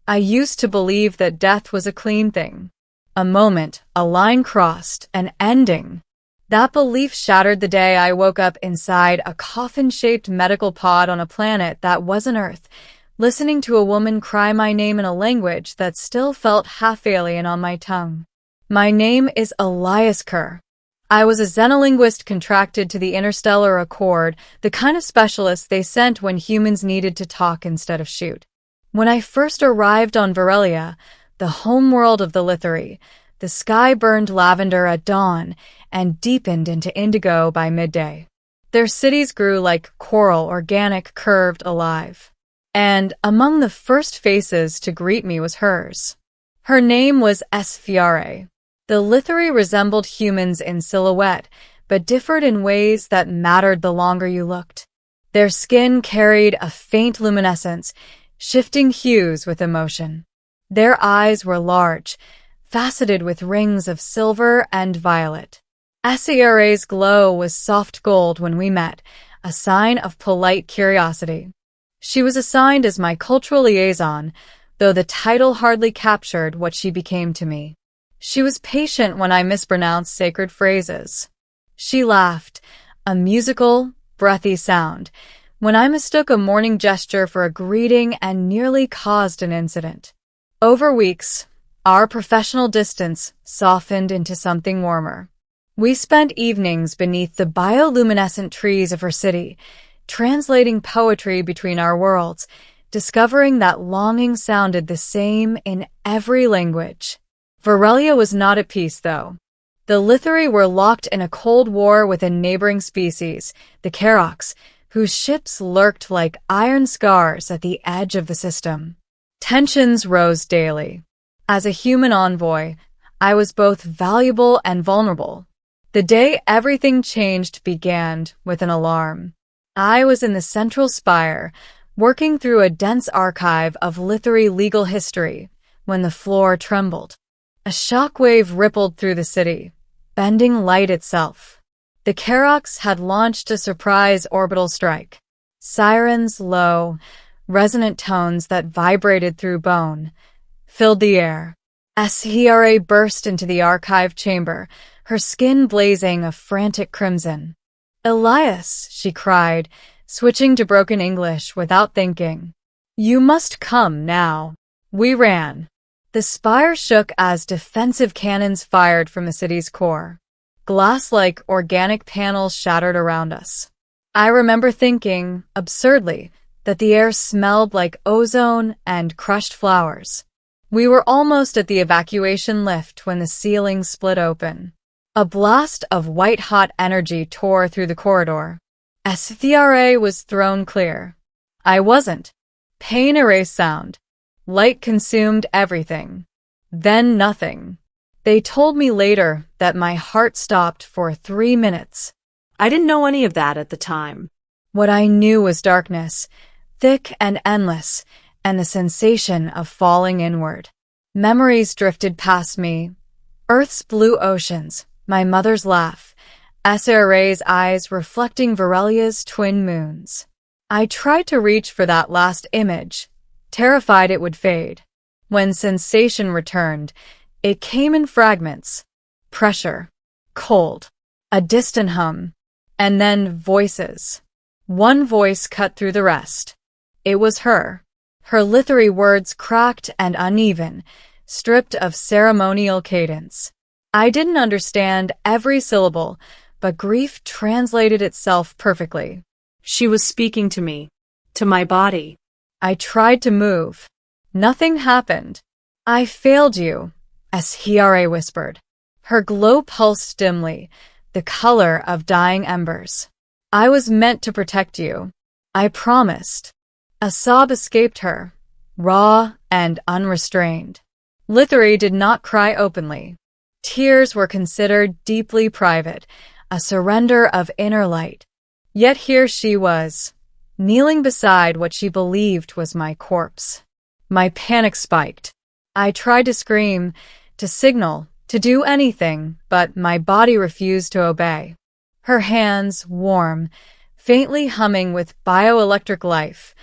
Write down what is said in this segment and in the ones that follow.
I used to believe that death was a clean thing. A moment, a line crossed, an ending. That belief shattered the day I woke up inside a coffin-shaped medical pod on a planet that wasn't Earth, listening to a woman cry my name in a language that still felt half-alien on my tongue. My name is Elias Kerr. I was a xenolinguist contracted to the Interstellar Accord, the kind of specialist they sent when humans needed to talk instead of shoot. When I first arrived on Varelia, the homeworld of the Lithari, the sky burned lavender at dawn and deepened into indigo by midday. Their cities grew like coral, organic, curved, alive. And among the first faces to greet me was hers. Her name was Sfiare. The Lithari resembled humans in silhouette, but differed in ways that mattered the longer you looked. Their skin carried a faint luminescence, shifting hues with emotion. Their eyes were large, faceted with rings of silver and violet. Sfiare's glow was soft gold when we met, a sign of polite curiosity. She was assigned as my cultural liaison, though the title hardly captured what she became to me. She was patient when I mispronounced sacred phrases. She laughed, a musical, breathy sound, when I mistook a morning gesture for a greeting and nearly caused an incident. Over weeks, our professional distance softened into something warmer. We spent evenings beneath the bioluminescent trees of her city, translating poetry between our worlds, discovering that longing sounded the same in every language. Varelia was not at peace, though. The Lithari were locked in a cold war with a neighboring species, the Karoks, whose ships lurked like iron scars at the edge of the system. Tensions rose daily. As a human envoy, I was both valuable and vulnerable. The day everything changed began with an alarm. I was in the central spire, working through a dense archive of Lithari legal history, when the floor trembled. A shockwave rippled through the city, bending light itself. The Karoks had launched a surprise orbital strike. Sirens low, resonant tones that vibrated through bone, filled the air. Sfiare burst into the archive chamber, her skin blazing a frantic crimson. "Elias," she cried, switching to broken English without thinking. "You must come now." We ran. The spire shook as defensive cannons fired from the city's core. Glass-like organic panels shattered around us. I remember thinking, absurdly, that the air smelled like ozone and crushed flowers. We were almost at the evacuation lift when the ceiling split open. A blast of white-hot energy tore through the corridor. Sfiare was thrown clear. I wasn't. Pain erased sound. Light consumed everything. Then nothing. They told me later that my heart stopped for 3 minutes. I didn't know any of that at the time. What I knew was darkness, thick and endless, and the sensation of falling inward. Memories drifted past me. Earth's blue oceans, my mother's laugh, Sfiare's eyes reflecting Varelia's twin moons. I tried to reach for that last image, terrified it would fade. When sensation returned, it came in fragments. Pressure, cold, a distant hum, and then voices. One voice cut through the rest. It was her. Her Lithari words cracked and uneven, stripped of ceremonial cadence. I didn't understand every syllable, but grief translated itself perfectly. She was speaking to me, to my body. I tried to move. Nothing happened. "I failed you," Sfiare whispered. Her glow pulsed dimly, the color of dying embers. "I was meant to protect you. I promised." A sob escaped her, raw and unrestrained. Lithari did not cry openly. Tears were considered deeply private, a surrender of inner light. Yet here she was, kneeling beside what she believed was my corpse. My panic spiked. I tried to scream, to signal, to do anything, but my body refused to obey. Her hands, warm, faintly humming with bioelectric life,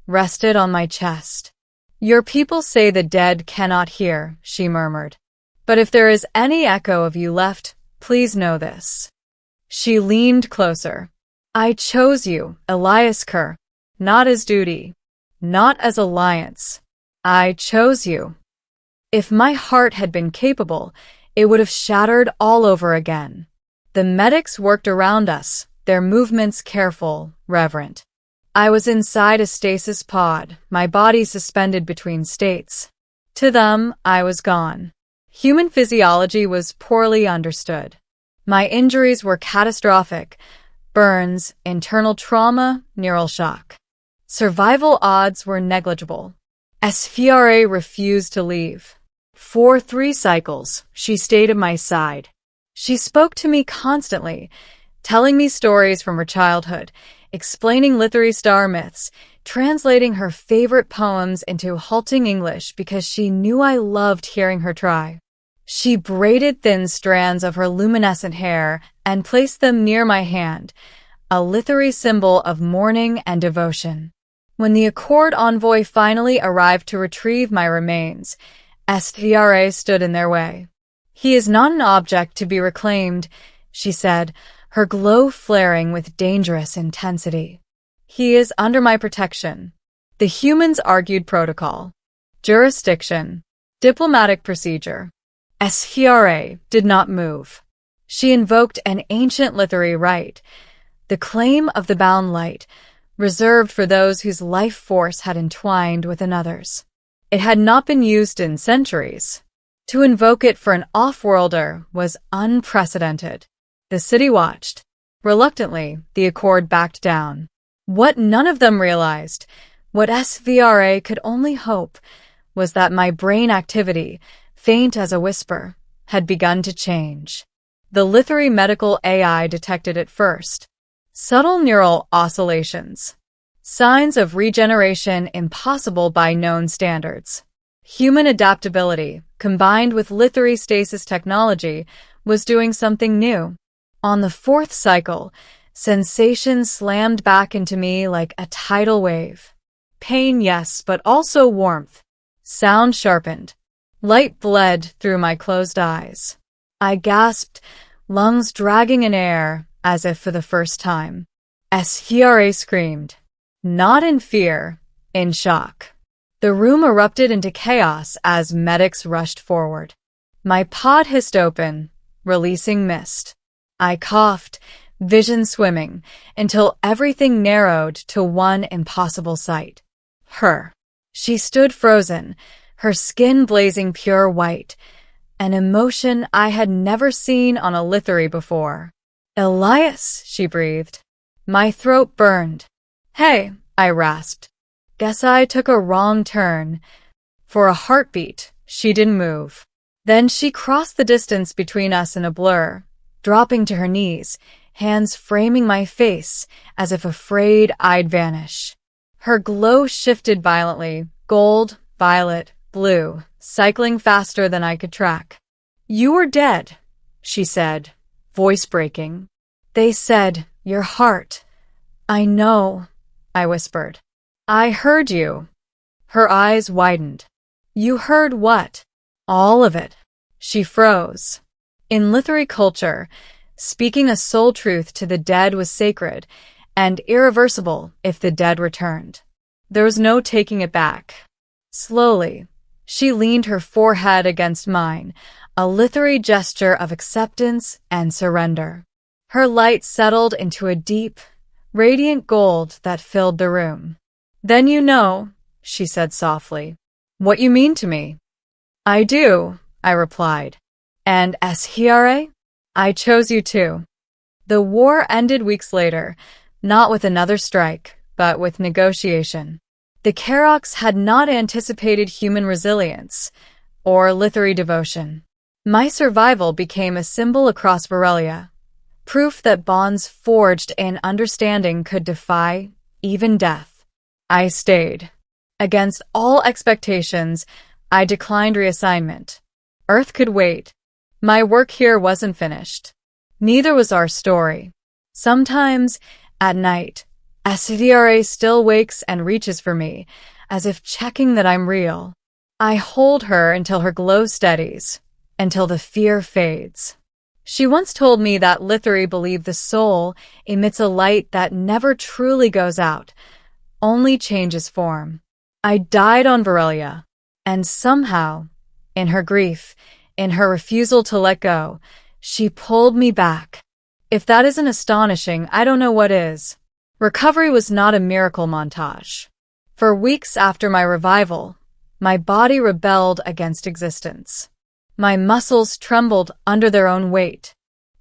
rested on my chest. Your people say the dead cannot hear, she murmured. But if there is any echo of you left, please know this. She leaned closer. I chose you, Elias Kerr, not as duty, not as alliance. I chose you. If my heart had been capable, it would have shattered all over again. The medics worked around us, their movements careful, reverent. I was inside a stasis pod, my body suspended between states. To them, I was gone. Human physiology was poorly understood. My injuries were catastrophic: burns, internal trauma, neural shock. Survival odds were negligible. SFRA refused to leave. For 3 cycles, she stayed at my side. She spoke to me constantly, telling me stories from her childhood, explaining literary star myths, translating her favorite poems into halting English because she knew I loved hearing her try. She braided thin strands of her luminescent hair and placed them near my hand, a literary symbol of mourning and devotion. When the Accord envoy finally arrived to retrieve my remains, SFRA stood in their way. He is not an object to be reclaimed, she said, her glow flaring with dangerous intensity. He is under my protection. The humans argued protocol, jurisdiction, diplomatic procedure. SFRA did not move. She invoked an ancient literary right, the claim of the bound light, reserved for those whose life force had entwined with another's. It had not been used in centuries. To invoke it for an off-worlder was unprecedented. The city watched. Reluctantly, the Accord backed down. What none of them realized, what SFRA could only hope, was that my brain activity, faint as a whisper, had begun to change. The literary medical AI detected it first. Subtle neural oscillations. Signs of regeneration impossible by known standards. Human adaptability, combined with literary stasis technology, was doing something new. On the 4th cycle, sensation slammed back into me like a tidal wave. Pain, yes, but also warmth. Sound sharpened. Light bled through my closed eyes. I gasped, lungs dragging in air, as if for the first time. SFRA screamed. Not in fear, in shock. The room erupted into chaos as medics rushed forward. My pod hissed open, releasing mist. I coughed, vision swimming, until everything narrowed to one impossible sight. Her. She stood frozen, her skin blazing pure white, an emotion I had never seen on a literary before. Elias, she breathed. My throat burned. Hey, I rasped. Guess I took a wrong turn. For a heartbeat, she didn't move. Then she crossed the distance between us in a blur, dropping to her knees, hands framing my face as if afraid I'd vanish. Her glow shifted violently, gold, violet, blue, cycling faster than I could track. You were dead, she said, voice breaking. They said, your heart. I know, I whispered. I heard you. Her eyes widened. You heard what? All of it. She froze. In literary culture, speaking a soul truth to the dead was sacred and irreversible if the dead returned. There was no taking it back. Slowly, she leaned her forehead against mine, a literary gesture of acceptance and surrender. Her light settled into a deep, radiant gold that filled the room. Then you know, she said softly, what you mean to me. I do, I replied. And SFRA? I chose you too. The war ended weeks later, not with another strike, but with negotiation. The Karoks had not anticipated human resilience or literary devotion. My survival became a symbol across Borrelia, proof that bonds forged in understanding could defy even death. I stayed. Against all expectations, I declined reassignment. Earth could wait. My work here wasn't finished. Neither was our story. Sometimes, at night, SFRA still wakes and reaches for me, as if checking that I'm real. I hold her until her glow steadies, until the fear fades. She once told me that Lithuri believed the soul emits a light that never truly goes out, only changes form. I died on Varelia, and somehow, in her grief, in her refusal to let go, she pulled me back. If that isn't astonishing, I don't know what is. Recovery was not a miracle montage. For weeks after my revival, my body rebelled against existence. My muscles trembled under their own weight.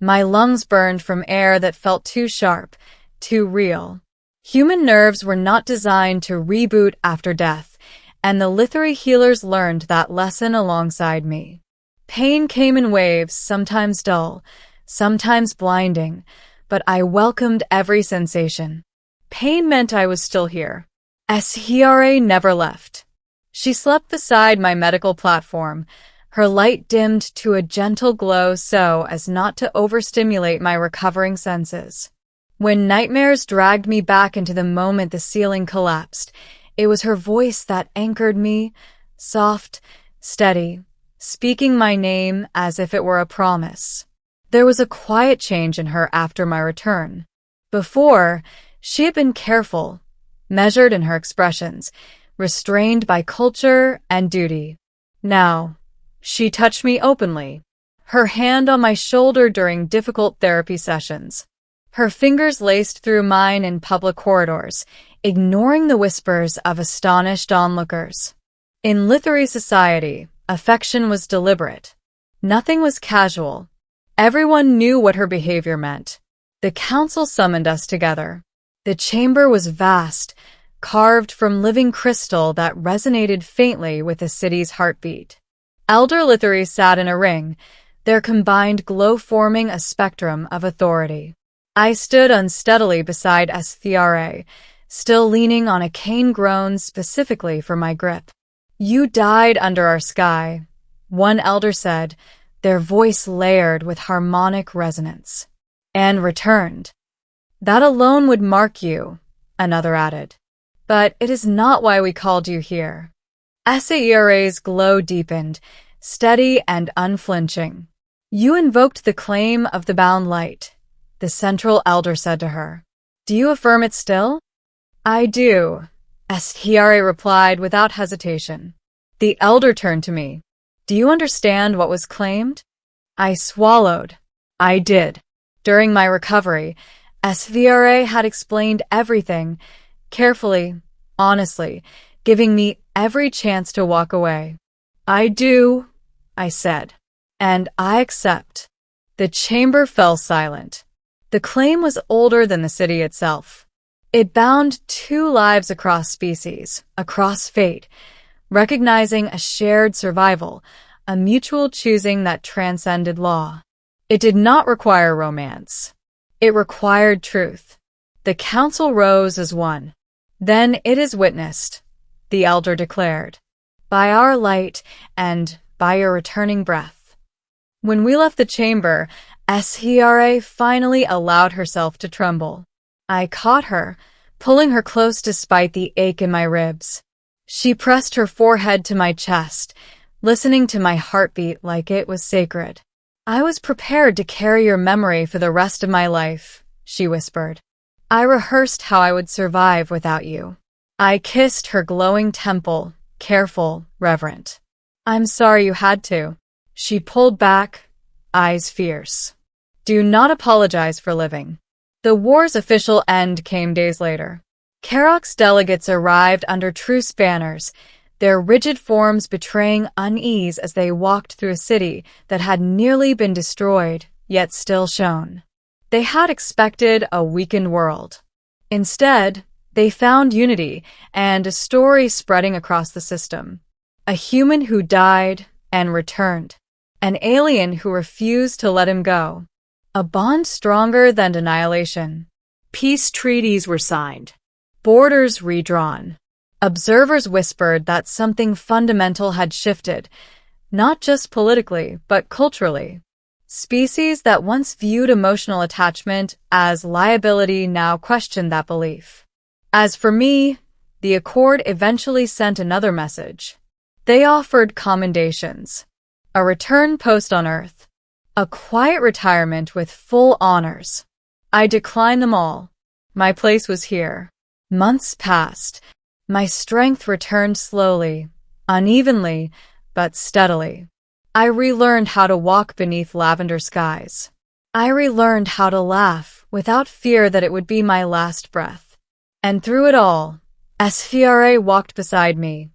My lungs burned from air that felt too sharp, too real. Human nerves were not designed to reboot after death, and the Lithuri healers learned that lesson alongside me. Pain came in waves, sometimes dull, sometimes blinding, but I welcomed every sensation. Pain meant I was still here. Shera never left. She slept beside my medical platform, her light dimmed to a gentle glow so as not to overstimulate my recovering senses. When nightmares dragged me back into the moment the ceiling collapsed, it was her voice that anchored me, soft, steady, speaking my name as if it were a promise. There was a quiet change in her after my return. Before, she had been careful, measured in her expressions, restrained by culture and duty. Now, she touched me openly, her hand on my shoulder during difficult therapy sessions. Her fingers laced through mine in public corridors, ignoring the whispers of astonished onlookers. In Lithuri society, affection was deliberate. Nothing was casual. Everyone knew what her behavior meant. The council summoned us together. The chamber was vast, carved from living crystal that resonated faintly with the city's heartbeat. Elder Lithuri sat in a ring, their combined glow forming a spectrum of authority. I stood unsteadily beside Shera, still leaning on a cane grown specifically for my grip. "You died under our sky," one elder said, their voice layered with harmonic resonance. "And returned. That alone would mark you," another added. "But it is not why we called you here." Shera's glow deepened, steady and unflinching. "You invoked the claim of the bound light," the central elder said to her. "Do you affirm it still?" "I do," Shera replied without hesitation. The elder turned to me. "Do you understand what was claimed?" I swallowed. I did. During my recovery, Shera had explained everything, carefully, honestly, giving me every chance to walk away. "I do," I said. "And I accept." The chamber fell silent. The claim was older than the city itself. It bound 2 lives across species, across fate, recognizing a shared survival, a mutual choosing that transcended law. It did not require romance. It required truth. The council rose as one. "Then it is witnessed," the elder declared, "by our light and by your returning breath." When we left the chamber, Shera finally allowed herself to tremble. I caught her, pulling her close despite the ache in my ribs. She pressed her forehead to my chest, listening to my heartbeat like it was sacred. "I was prepared to carry your memory for the rest of my life," she whispered. "I rehearsed how I would survive without you." I kissed her glowing temple, careful, reverent. "I'm sorry you had to." She pulled back, eyes fierce. "Do not apologize for living." The war's official end came days later. Karok's delegates arrived under truce banners, their rigid forms betraying unease as they walked through a city that had nearly been destroyed, yet still shone. They had expected a weakened world. Instead, they found unity and a story spreading across the system. A human who died and returned. An alien who refused to let him go. A bond stronger than annihilation. Peace treaties were signed. Borders redrawn. Observers whispered that something fundamental had shifted, not just politically, but culturally. Species that once viewed emotional attachment as liability now questioned that belief. As for me, the Accord eventually sent another message. They offered commendations, a return post on Earth, a quiet retirement with full honors. I declined them all. My place was here. Months passed. My strength returned slowly, unevenly, but steadily. I relearned how to walk beneath lavender skies. I relearned how to laugh without fear that it would be my last breath. And through it all, SFRA walked beside me,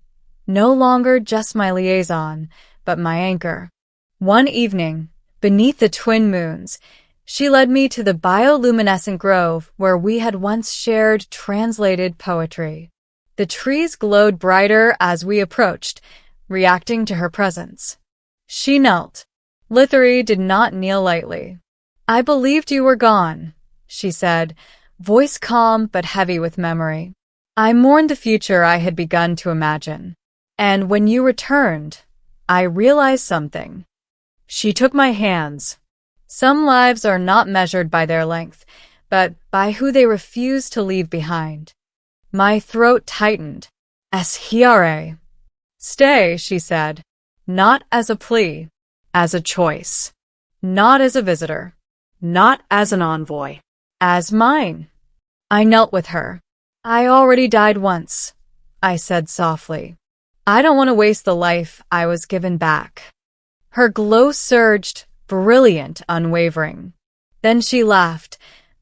no longer just my liaison, but my anchor. One evening, beneath the twin moons, she led me to the bioluminescent grove where we had once shared translated poetry. The trees glowed brighter as we approached, reacting to her presence. She knelt. Litheri did not kneel lightly. "I believed you were gone," she said, voice calm but heavy with memory. "I mourned the future I had begun to imagine. And when you returned, I realized something." She took my hands. Some lives are not measured by their length, but by who they refuse to leave behind. My throat tightened. SHRA. "Stay," she said, not as a plea, as a choice. Not as a visitor, Not as an envoy. as mine. I knelt with her. "I already died once," I said softly. "I don't want to waste the life I was given back." Her glow surged, brilliant, unwavering. Then she laughed,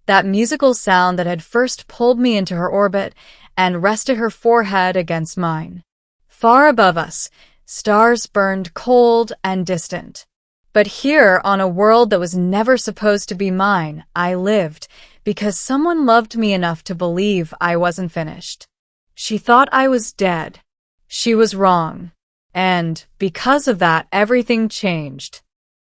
that musical sound that had first pulled me into her orbit and rested her forehead against mine. Far above us, stars burned cold and distant. But here, on a world that was never supposed to be mine, I lived, because someone loved me enough to believe I wasn't finished. She thought I was dead. She was wrong. And, because of that, everything changed.